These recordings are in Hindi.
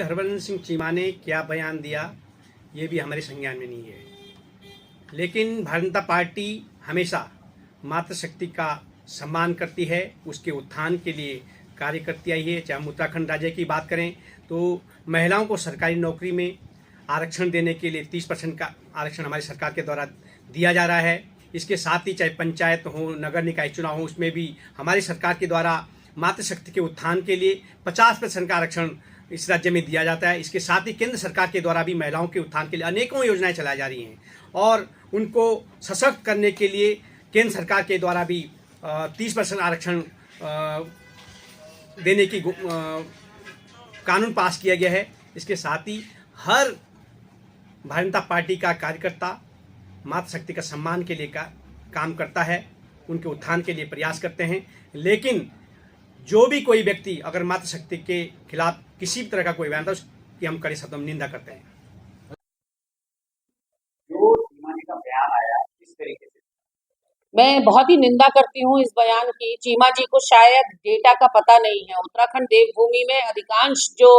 कि हरभजन सिंह चीमा ने क्या बयान दिया ये भी हमारे संज्ञान में नहीं है, लेकिन भारतीय जनता पार्टी हमेशा मातृशक्ति का सम्मान करती है, उसके उत्थान के लिए कार्य करती आई है। चाहे हम उत्तराखंड राज्य की बात करें तो महिलाओं को सरकारी नौकरी में आरक्षण देने के लिए 30% का आरक्षण हमारी सरकार के द्वारा दिया जा रहा है। इसके साथ ही चाहे पंचायत हो, नगर निकाय चुनाव हो, उसमें भी हमारी सरकार के द्वारा मातृशक्ति के उत्थान के लिए 50% का आरक्षण इस राज्य में दिया जाता है। इसके साथ ही केंद्र सरकार के द्वारा भी महिलाओं के उत्थान के लिए अनेकों योजनाएं चलाई जा रही हैं और उनको सशक्त करने के लिए केंद्र सरकार के द्वारा भी 30% आरक्षण देने की कानून पास किया गया है। इसके साथ ही हर भारतीय जनता पार्टी का कार्यकर्ता मातृशक्ति का सम्मान के लिए काम करता है, उनके उत्थान के लिए प्रयास करते हैं। लेकिन जो भी कोई व्यक्ति अगर मातृशक्ति के खिलाफ किसी भी तरह का कोई बयान था उसकी हम कड़े शब्दों में निंदा करते हैं। जो चीमा जी का बयान आया इस तरीके से मैं बहुत ही निंदा करती हूँ इस बयान की। चीमा जी को शायद डेटा का पता नहीं है। उत्तराखंड देवभूमि में अधिकांश जो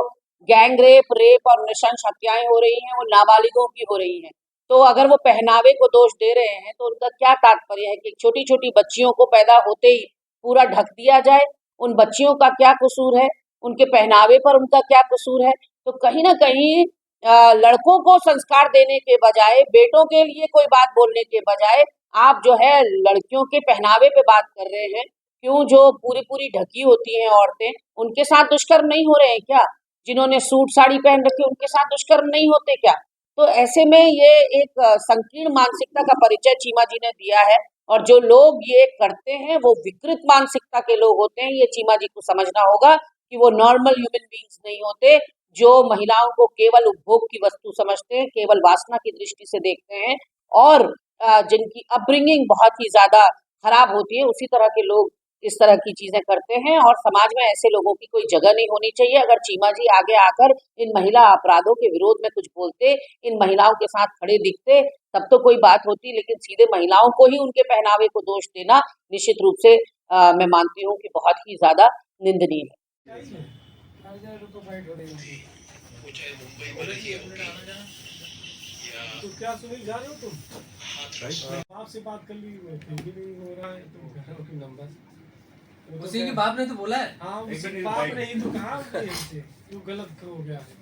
गैंग रेप और नृशंस हत्याएं हो रही हैं वो नाबालिगों की हो रही हैं। तो अगर वो पहनावे को दोष दे रहे हैं तो उनका क्या तात्पर्य है कि छोटी छोटी बच्चियों को पैदा होते ही पूरा ढक दिया जाए? उन बच्चियों का क्या कसूर है? उनके पहनावे पर उनका क्या कसूर है? तो कहीं ना कहीं लड़कों को संस्कार देने के बजाय, बेटों के लिए कोई बात बोलने के बजाय आप जो है लड़कियों के पहनावे पे बात कर रहे हैं। क्यों जो पूरी पूरी ढकी होती हैं औरतें, उनके साथ दुष्कर्म नहीं हो रहे हैं क्या? जिन्होंने सूट साड़ी पहन रखी उनके साथ दुष्कर्म नहीं होते क्या? तो ऐसे में ये एक संकीर्ण मानसिकता का परिचय चीमा जी ने दिया है और जो लोग ये करते हैं वो विकृत मानसिकता के लोग होते हैं। ये चीमा जी को समझना होगा कि वो नॉर्मल ह्यूमन बीइंग्स नहीं होते जो महिलाओं को केवल उपभोग की वस्तु समझते हैं, केवल वासना की दृष्टि से देखते हैं और जिनकी अपब्रिंगिंग बहुत ही ज्यादा खराब होती है, उसी तरह के लोग इस तरह की चीजें करते हैं और समाज में ऐसे लोगों की कोई जगह नहीं होनी चाहिए। अगर चीमा जी आगे आकर इन महिला अपराधों के विरोध में कुछ बोलते, इन महिलाओं के साथ खड़े दिखते, तब तो कोई बात होती, लेकिन सीधे महिलाओं को ही उनके पहनावे को दोष देना निश्चित रूप से मैं मानती हूँ कि बहुत ही ज्यादा निंदनीय है। तो क्या सुनील जा रहे हो तुम? आपसे बात कर ली, फिर भी नहीं हो रहा है, तुम कह रहे हो कि नंबर उसी के बाप ने तो बोला है। हाँ, उसी बाप नहीं तो कहाँ क्यों गलत हो गया है?